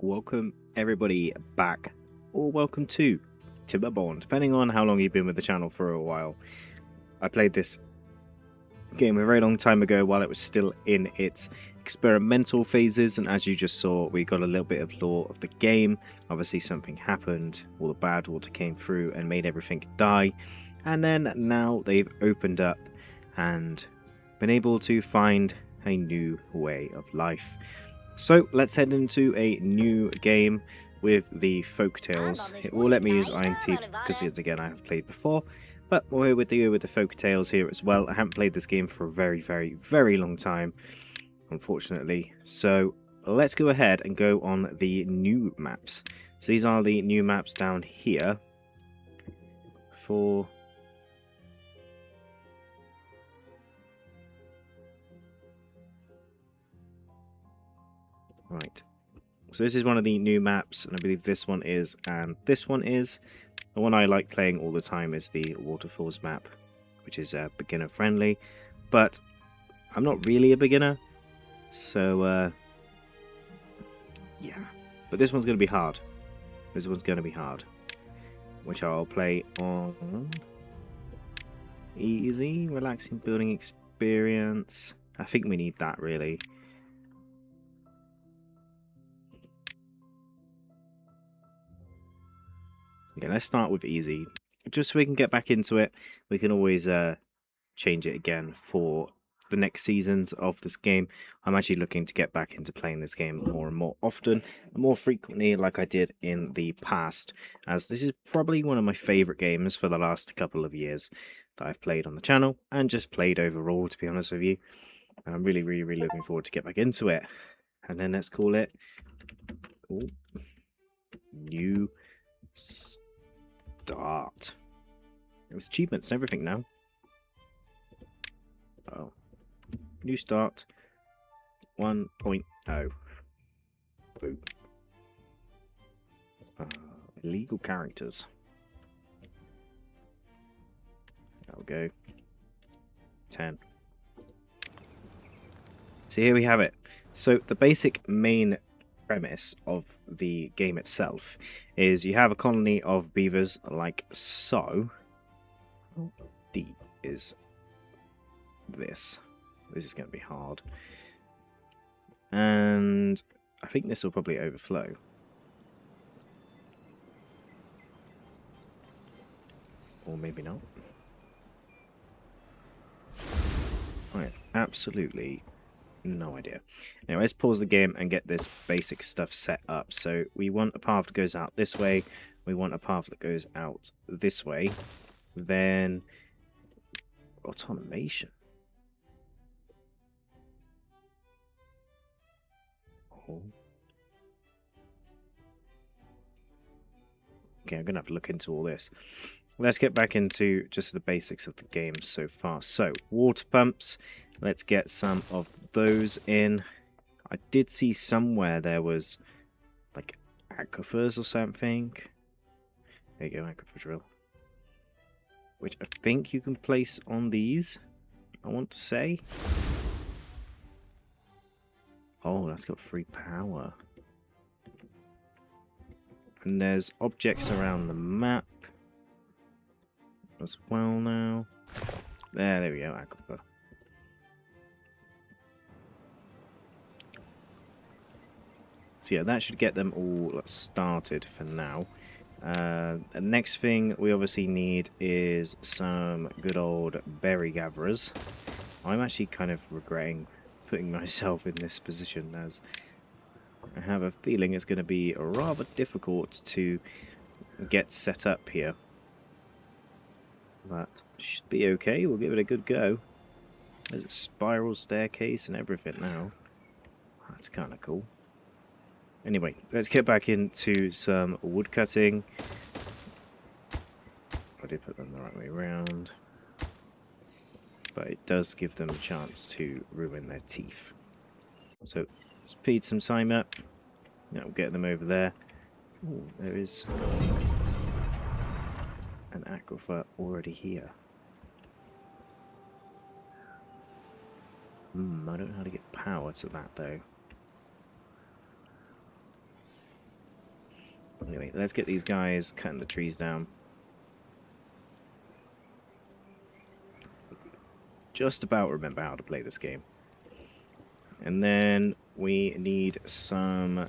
welcome everybody back, or welcome to TimberBorn, depending on how long you've been with the channel for a while. I played this game a very long time ago while it was still in its experimental phases, and as you just saw, we got a little bit of lore of the game. Obviously something happened, all the bad water came through and made everything die, and then now they've opened up and been able to find a new way of life. So let's head into a new game with the folktales. It will let me use Iron Teeth because again I have played before, but we're with the folktales here as well. I haven't played this game for a very long time, unfortunately. So let's go ahead and go on the new maps. So these are the new maps down here for right. So this is one of the new maps, and I believe this one is, and this one is. The one I like playing all the time is the Waterfalls map, which is beginner friendly, but I'm not really a beginner, so yeah. But this one's going to be hard. This one's going to be hard, which I'll play on easy, relaxing building experience. I think we need that really. Yeah, let's start with easy, just so we can get back into it. We can always change it again for the next seasons of this game. I'm actually looking to get back into playing this game more and more often, and more frequently like I did in the past, as this is probably one of my favourite games for the last couple of years that I've played on the channel, and just played overall, to be honest with you. And I'm really looking forward to get back into it. And then let's call it New Start. There's achievements and everything now. Oh. New Start 1.0. Boom. Illegal characters. There we go. 10. So here we have it. So the basic main premise of the game itself is you have a colony of beavers like so. How deep is this? This is going to be hard. And I think this will probably overflow. Or maybe not. I have absolutely no idea. Anyway, let's pause the game and get this basic stuff set up. So we want a path that goes out this way. We want a path that goes out this way. Then automation. Oh. Okay, I'm going to have to look into all this. Let's get back into just the basics of the game so far. So, water pumps. Let's get some of those in. I did see somewhere there was like aquifers or something. There you go, aquifer drill. Which I think you can place on these, I want to say. Oh, that's got free power. And there's objects around the map as well now. There we go, aquifer. So yeah, that should get them all started for now. The next thing we obviously need is some good old berry gatherers. I'm actually kind of regretting putting myself in this position, as I have a feeling it's going to be rather difficult to get set up here. But should be okay, we'll give it a good go. There's a spiral staircase and everything now. That's kind of cool. Anyway, let's get back into some wood cutting. I did put them the right way around. But it does give them a chance to ruin their teeth. So, speed some time up. That'll get them over there. Ooh, there is an aquifer already here. I don't know how to get power to that though. Anyway, let's get these guys cutting the trees down. Just about remember how to play this game. And then we need some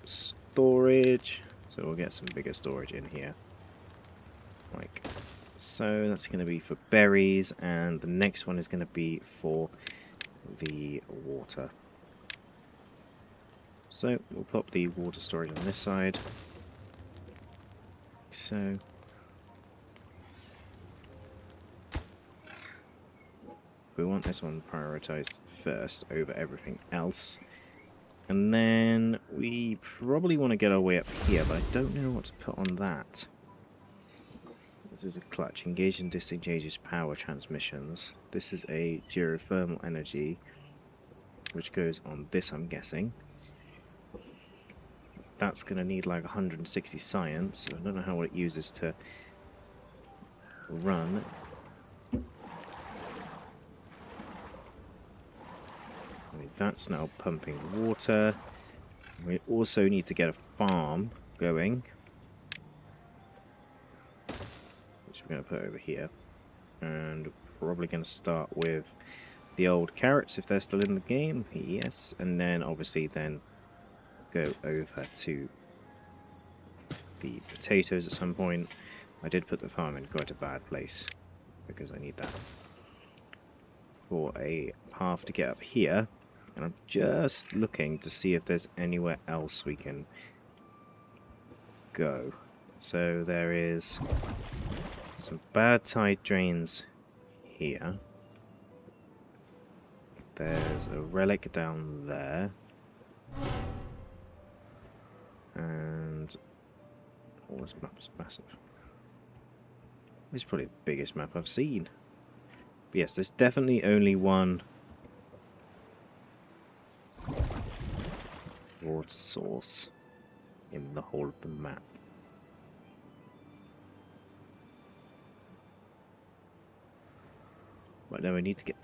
storage. So we'll get some bigger storage in here. Like so. That's going to be for berries. And the next one is going to be for the water. So we'll pop the water storage on this side. So we want this one prioritized first over everything else. And then we probably want to get our way up here, but I don't know what to put on that. This is a clutch. Engage and disengages power transmissions. This is a geothermal energy, which goes on this, I'm guessing. That's going to need like 160 science, so I don't know how it uses to run. That's now pumping water. We also need to get a farm going, which we're going to put over here. And probably going to start with the old carrots if they're still in the game. Yes, and then obviously then go over to the potatoes at some point. I did put the farm in quite a bad place because I need that for a path to get up here. And I'm just looking to see if there's anywhere else we can go. So there is some bad tide drains here. There's a relic down there. And oh, this map is massive. It's probably the biggest map I've seen. But yes, there's definitely only one water source in the whole of the map. Right, now we need to get...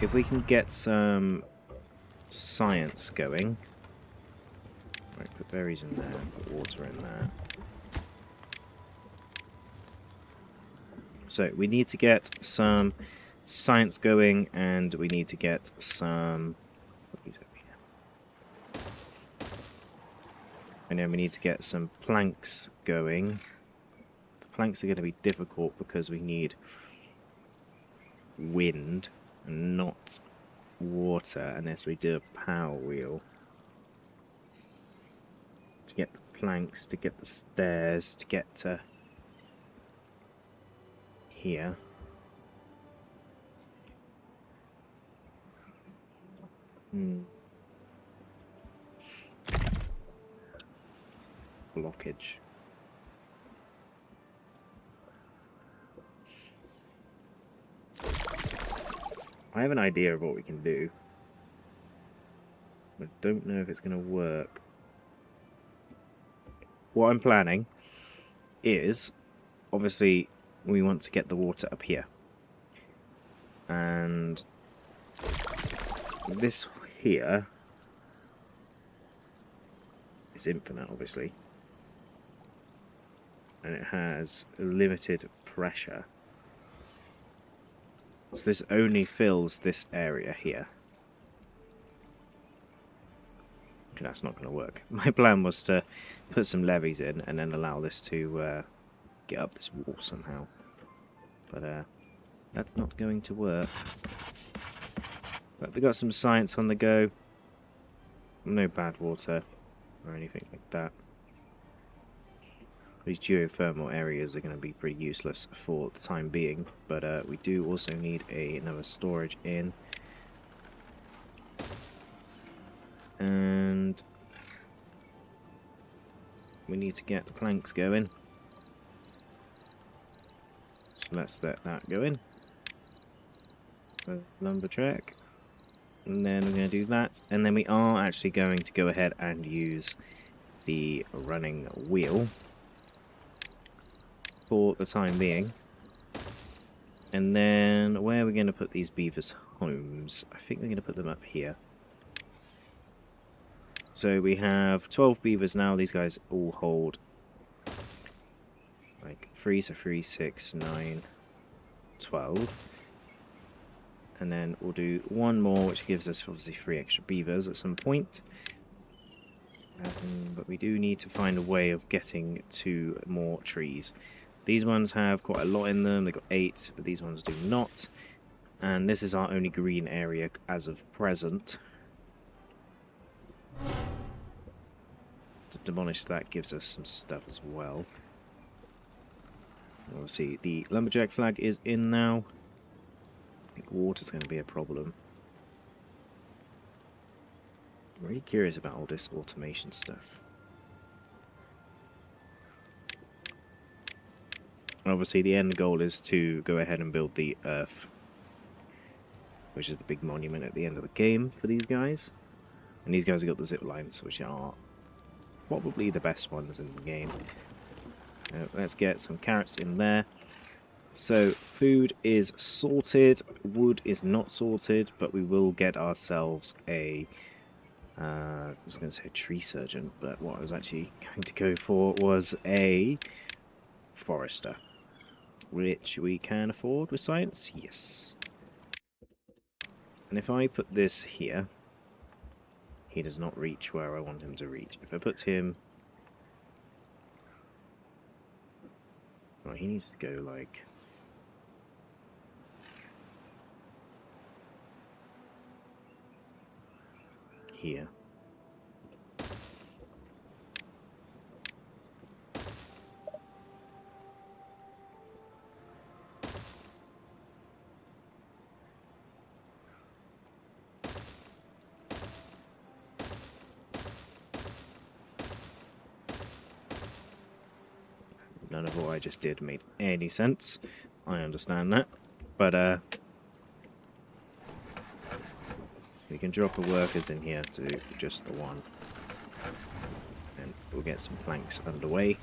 If we can get some science going... Right, put berries in there, put water in there. So we need to get some science going, and we need to get some... And then we need to get some planks going. The planks are going to be difficult because we need wind and not water unless we do a power wheel. To get the planks, to get the stairs, to get to here. Blockage. I have an idea of what we can do. I don't know if it's going to work. What I'm planning is, obviously, we want to get the water up here. And this here is infinite, obviously. And it has limited pressure. So this only fills this area here. Okay, that's not going to work. My plan was to put some levees in and then allow this to get up this wall somehow. But that's not going to work. But we got some science on the go. No bad water or anything like that. These geothermal areas are going to be pretty useless for the time being, but we do also need another storage in. And we need to get the planks going. So let's let that go in. Lumber track. And then we're going to do that. And then we are actually going to go ahead and use the running wheel for the time being. And then where are we going to put these beavers' homes? I think we're going to put them up here. So we have 12 beavers now. These guys all hold like 3, so 3, 6, 9, 12. And then we'll do one more, which gives us obviously 3 extra beavers at some point. But we do need to find a way of getting to more trees. These ones have quite a lot in them. They've got 8, but these ones do not. And this is our only green area as of present. To demolish that gives us some stuff as well. Obviously, the lumberjack flag is in now. I think water's going to be a problem. I'm really curious about all this automation stuff. Obviously, the end goal is to go ahead and build the Earth, which is the big monument at the end of the game for these guys. And these guys have got the zip lines, which are probably the best ones in the game. Let's get some carrots in there. So, food is sorted, wood is not sorted, but we will get ourselves a... I was going to say a tree surgeon, but what I was actually going to go for was a forester, which we can afford with science, yes. And if I put this here, he does not reach where I want him to reach. If I put him... Well, he needs to go like... here. None of what I just did made any sense. I understand that. But, we can drop the workers in here to do just the one. And we'll get some planks underway.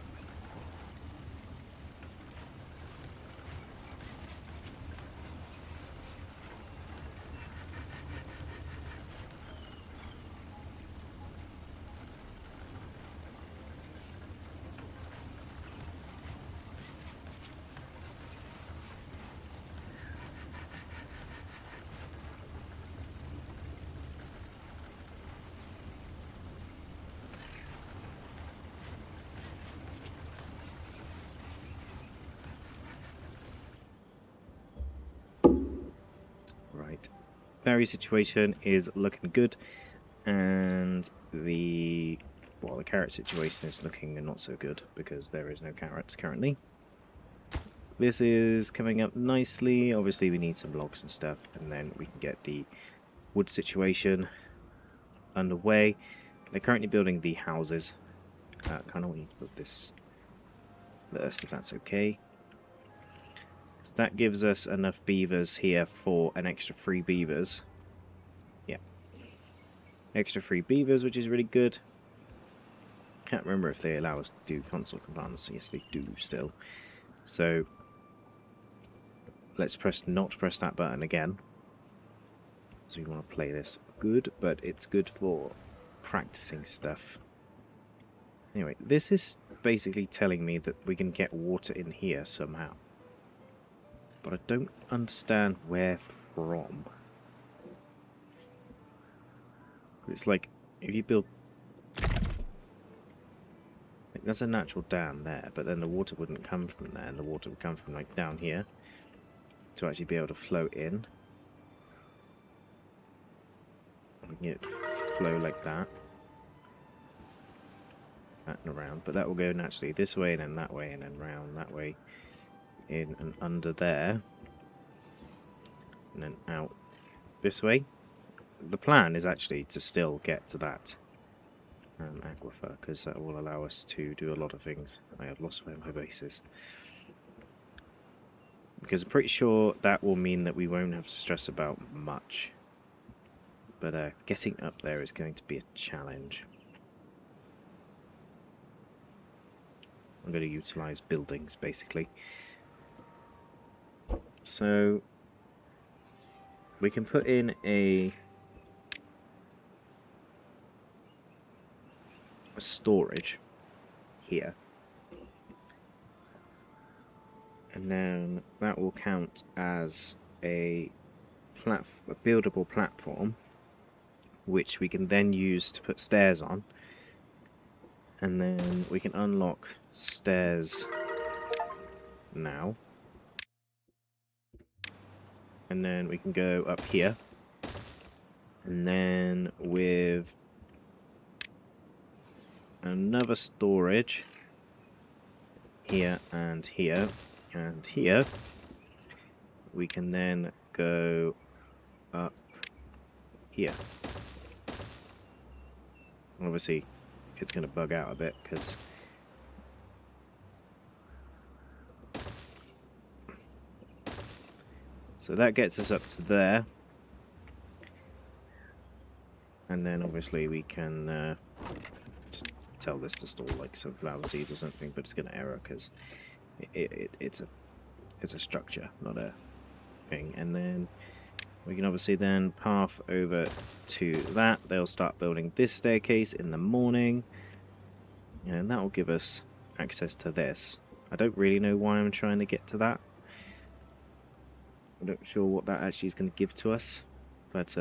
Right, berry situation is looking good, and the carrot situation is looking not so good because there is no carrots currently. This is coming up nicely. Obviously we need some logs and stuff, and then we can get the wood situation underway. They're currently building the houses. Kind of need to put this first, if that's okay. So that gives us enough beavers here for an extra 3 beavers. Yeah. Extra 3 beavers, which is really good. Can't remember if they allow us to do console commands. Yes, they do still. So, let's not press that button again. So we want to play this good, but it's good for practicing stuff. Anyway, this is basically telling me that we can get water in here somehow. But I don't understand where from. It's like, if you build... Like, there's a natural dam there, but then the water wouldn't come from there, and the water would come from, like, down here to actually be able to flow in. We can get it flow like that. That and around, but that will go naturally this way, and then that way, and then round that way. In and under there, and then out this way. The plan is actually to still get to that aquifer, because that will allow us to do a lot of things. I have lost where my base is, because I'm pretty sure that will mean that we won't have to stress about much, but getting up there is going to be a challenge. I'm going to utilize buildings basically. So we can put in a storage here. And then that will count as a buildable platform, which we can then use to put stairs on. And then we can unlock stairs now. And then we can go up here. And then with another storage here and here and here, we can then go up here. Obviously, it's going to bug out a bit because so that gets us up to there, and then obviously we can just tell this to store like some flower seeds or something, but it's going to error because it's a structure, not a thing. And then we can obviously then path over to that. They'll start building this staircase in the morning, and that will give us access to this. I don't really know why I'm trying to get to that. I'm not sure what that actually is going to give to us, but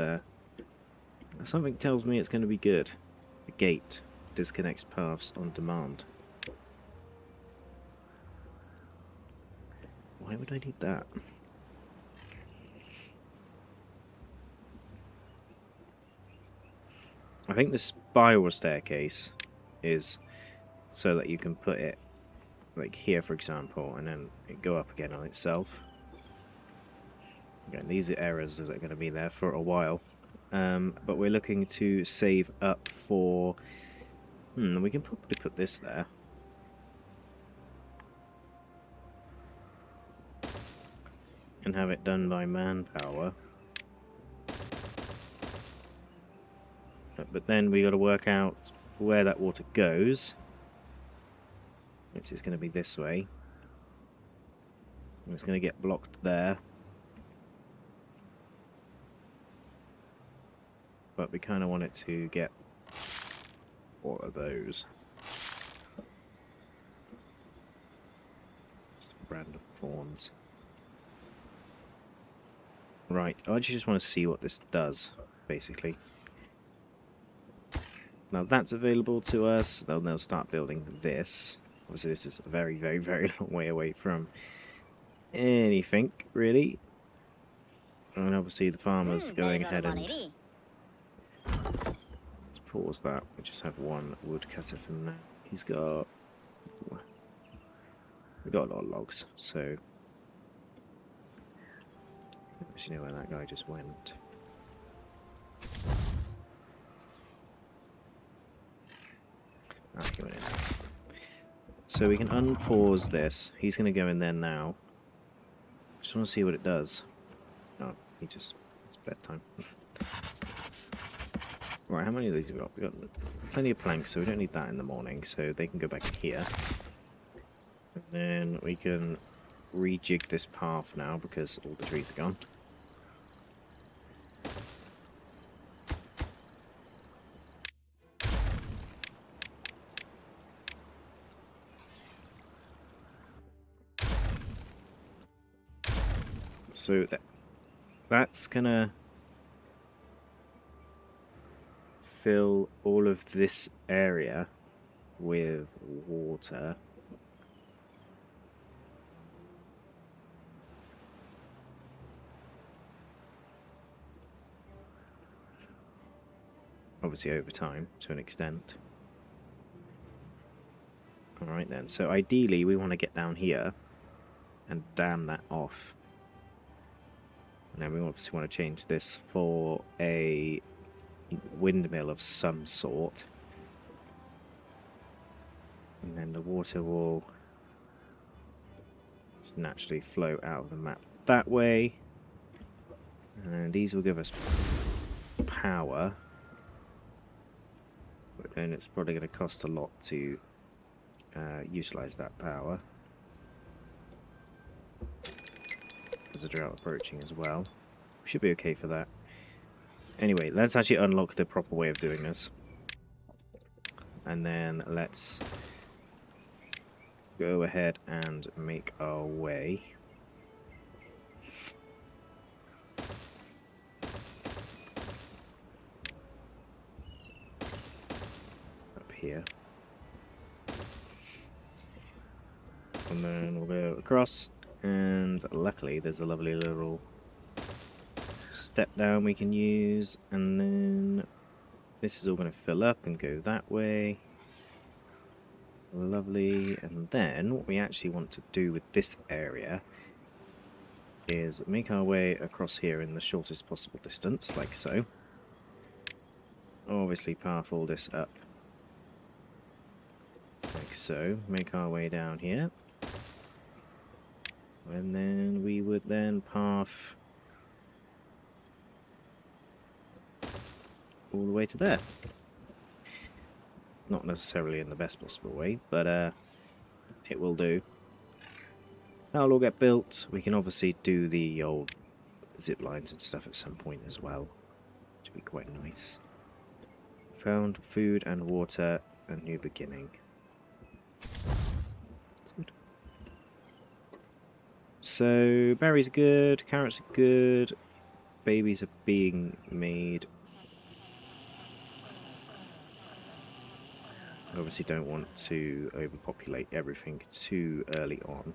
something tells me it's going to be good. A gate disconnects paths on demand. Why would I need that? I think the spiral staircase is so that you can put it like here, for example, and then it go up again on itself. Again, these are errors that are going to be there for a while, but we're looking to save up for. We can probably put this there. And have it done by manpower. But then we got to work out where that water goes, which is going to be this way. And it's going to get blocked there. But we kind of want it to get all of those. Just random thorns. Right, I just want to see what this does, basically. Now that's available to us. They'll start building this. Obviously this is a very, very, very long way away from anything, really. And obviously the farmer's going ahead and... Let's pause that. We just have one woodcutter for now. He's got... We've got a lot of logs, so... I actually know where that guy just went. He went in. So we can unpause this. He's going to go in there now. Just want to see what it does. Oh, it's bedtime. Right, how many of these have we got? We've got plenty of planks, so we don't need that in the morning, so they can go back here. And then we can rejig this path now because all the trees are gone. So that's gonna fill all of this area with water. Obviously over time, to an extent. Alright then, so ideally we want to get down here and dam that off. And then we obviously want to change this for a windmill of some sort. And then the water will just naturally flow out of the map that way. And these will give us power. But then it's probably going to cost a lot to utilize that power. There's a drought approaching as well. We should be okay for that. Anyway, let's actually unlock the proper way of doing this. And then let's go ahead and make our way up here. And then we'll go across, and luckily there's a lovely little step down we can use, and then this is all going to fill up and go that way. Lovely. And then what we actually want to do with this area is make our way across here in the shortest possible distance, like so. Obviously path all this up like so. Make our way down here. And then we would then path all the way to there. Not necessarily in the best possible way, but it will do. That'll all get built. We can obviously do the old zip lines and stuff at some point as well, which would be quite nice. Found food and water, a new beginning. That's good. So, berries are good, carrots are good, babies are being made. Obviously don't want to overpopulate everything too early on.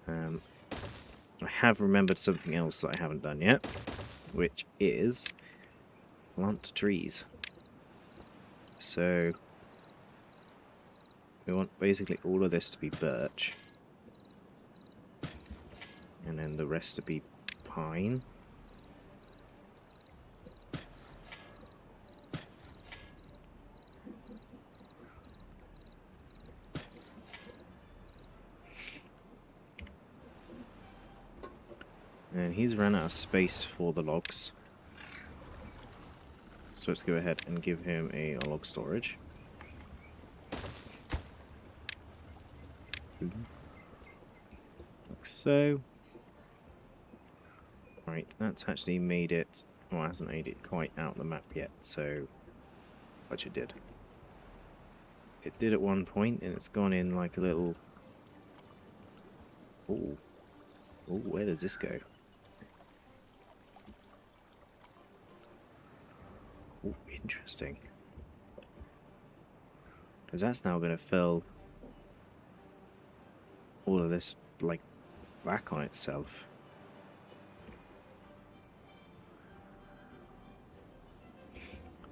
I have remembered something else that I haven't done yet, which is plant trees. So we want basically all of this to be birch, and then the rest to be pine. And he's run out of space for the logs, so let's go ahead and give him a log storage. Like so. Right, that's actually made it, well, it hasn't made it quite out the map yet, so, but it did. It did at one point, and it's gone in like a little... Ooh. Ooh, where does this go? Ooh, interesting. Because that's now going to fill all of this, like, back on itself.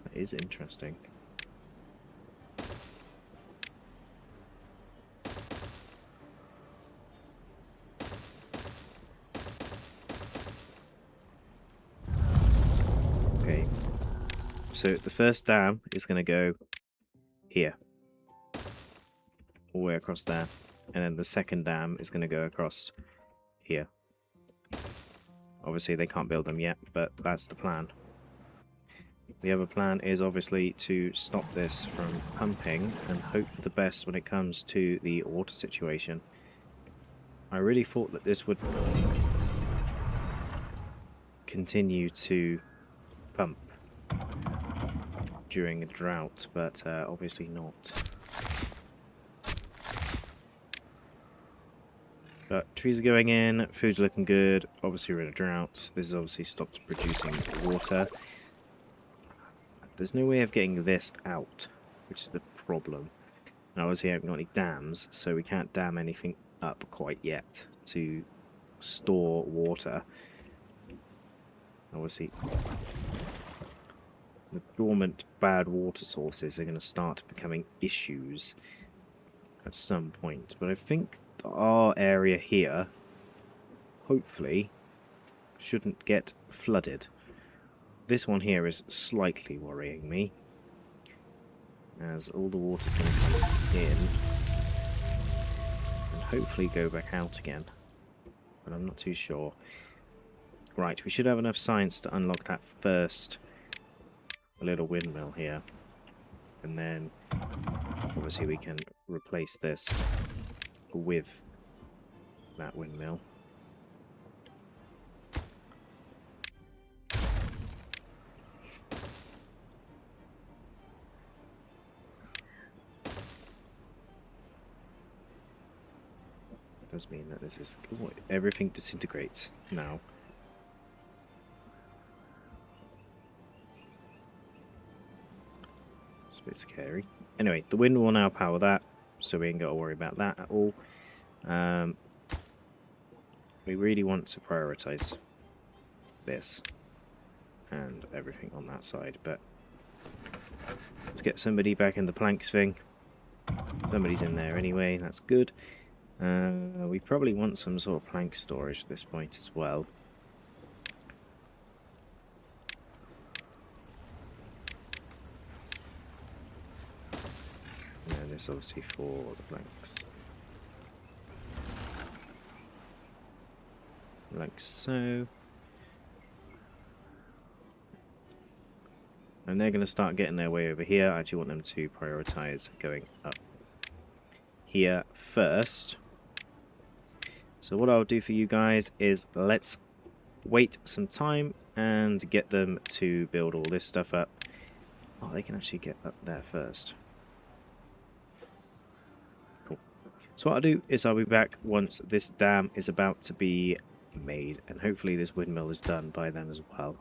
That is interesting. Okay. So the first dam is going to go here. All the way across there. And then the second dam is going to go across here. Obviously they can't build them yet, but that's the plan. The other plan is obviously to stop this from pumping and hope for the best when it comes to the water situation. I really thought that this would continue to pump during a drought, but obviously not. But trees are going in, food's looking good, obviously we're in a drought. This has obviously stopped producing water. There's no way of getting this out, which is the problem. Now obviously I haven't got any dams, so we can't dam anything up quite yet to store water. Obviously the dormant bad water sources are going to start becoming issues at some point, but I think our area here hopefully shouldn't get flooded. This one here is slightly worrying me, as all the water's going to come in and hopefully go back out again, but I'm not too sure. Right, we should have enough science to unlock that first little windmill here, and then obviously we can replace this with that windmill. does mean that this is... Ooh, everything disintegrates now. It's a bit scary. Anyway, the wind will now power that, so we ain't got to worry about that at all. We really want to prioritize this and everything on that side, but let's get somebody back in the planks thing. Somebody's in there anyway, that's good. We probably want some sort of plank storage at this point as well. And this obviously for the planks. Like so. And they're going to start getting their way over here. I actually want them to prioritize going up here first. So what I'll do for you guys is let's wait some time and get them to build all this stuff up. Oh, they can actually get up there first. Cool. So what I'll do is I'll be back once this dam is about to be made, and hopefully this windmill is done by then as well.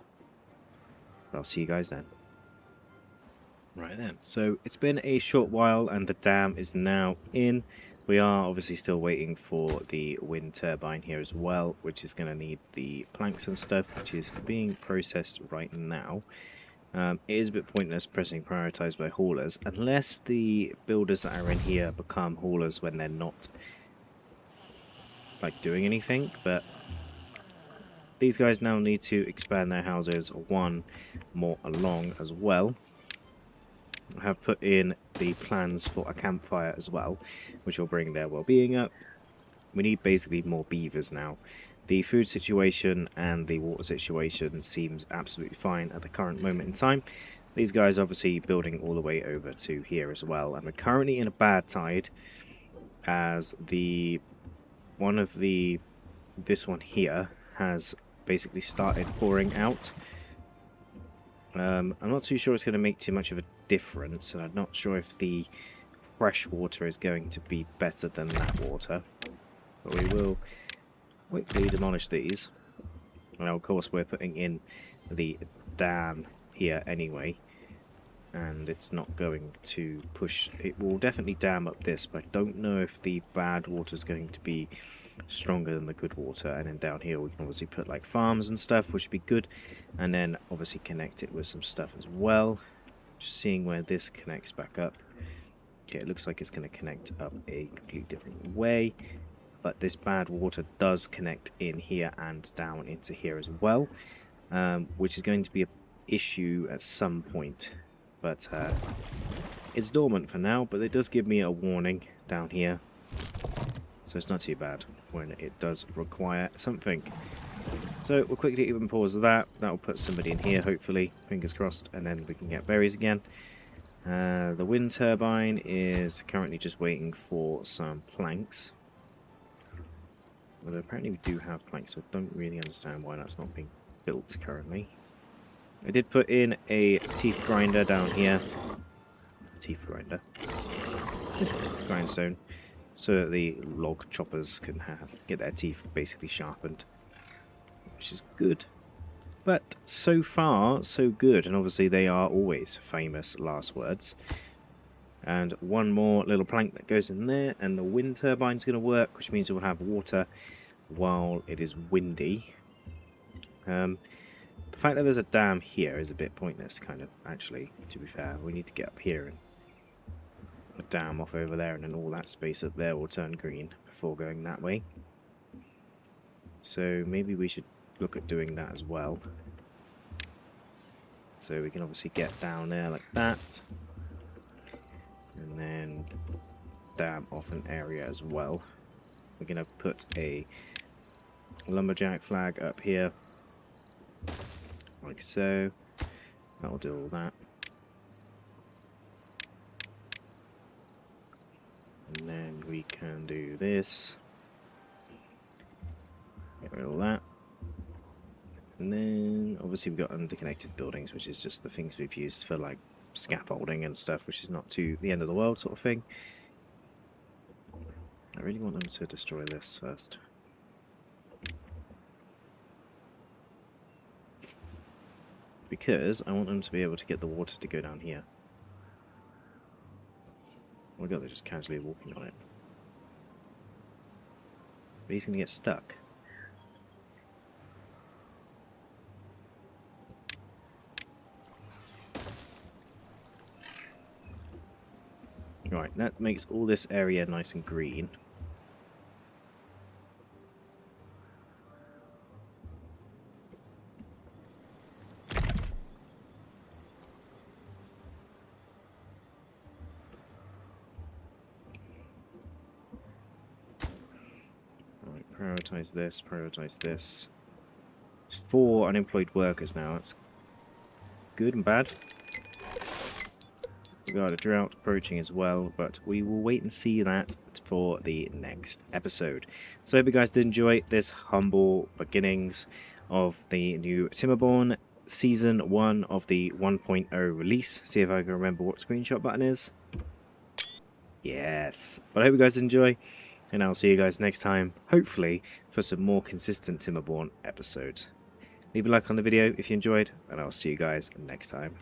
I'll see you guys then. Right then, so it's been a short while and the dam is now in. We are obviously still waiting for the wind turbine here as well, which is going to need the planks and stuff, which is being processed right now. It is a bit pointless pressing prioritize by haulers, unless the builders that are in here become haulers when they're not like doing anything, but these guys now need to expand their houses one more along as well. I have put in the plans for a campfire as well, which will bring their well-being up. We need basically more beavers now. The food situation and the water situation seems absolutely fine at the current moment in time. These guys are obviously building all the way over to here as well, and we're currently in a bad tide as this one here has basically started pouring out. I'm not too sure it's going to make too much of a difference, and I'm not sure if the fresh water is going to be better than that water. But we will quickly demolish these. Now, of course, we're putting in the dam here anyway, and it's not going to push. It will definitely dam up this, but I don't know if the bad water is going to be stronger than the good water. And then down here we can obviously put like farms and stuff, which would be good, and then obviously connect it with some stuff as well. Just seeing where this connects back up. Okay, it looks like it's going to connect up a completely different way, but this bad water does connect in here and down into here as well, which is going to be an issue at some point. But it's dormant for now, but it does give me a warning down here, so it's not too bad when it does require something. So we'll quickly even pause that. That'll put somebody in here, hopefully, fingers crossed, and then we can get berries again. The wind turbine is currently just waiting for some planks. Well, apparently we do have planks, so I don't really understand why that's not being built currently. I did put in a teeth grinder down here. Teeth grinder. Grindstone. So that the log choppers can get their teeth basically sharpened. Which is good. But so far, so good. And obviously they are always famous last words. And one more little plank that goes in there, and the wind turbine's going to work, which means we'll have water while it is windy. The fact that there's a dam here is a bit pointless, kind of, actually, to be fair. We need to get up here and a dam off over there, and then all that space up there will turn green before going that way. So maybe we should look at doing that as well. So we can obviously get down there like that. And then dam off an area as well. We're going to put a lumberjack flag up here. Like so. That'll do all that. And then we can do this. Get rid of all that. And then obviously we've got interconnected buildings, which is just the things we've used for like scaffolding and stuff, which is not to the end of the world sort of thing. really want them to destroy this first. Because I want them to be able to get the water to go down here. Oh my god, they're just casually walking on it. But he's going to get stuck. Right, that makes all this area nice and green. Right, prioritize this, prioritize this. There's 4 unemployed workers now, that's good and bad. We've got a drought approaching as well, but we will wait and see that for the next episode. So I hope you guys did enjoy this humble beginnings of the new TimberBorn Season 1 of the 1.0 release. See if I can remember what screenshot button is. Yes. But I hope you guys enjoy, and I'll see you guys next time, hopefully, for some more consistent TimberBorn episodes. Leave a like on the video if you enjoyed, and I'll see you guys next time.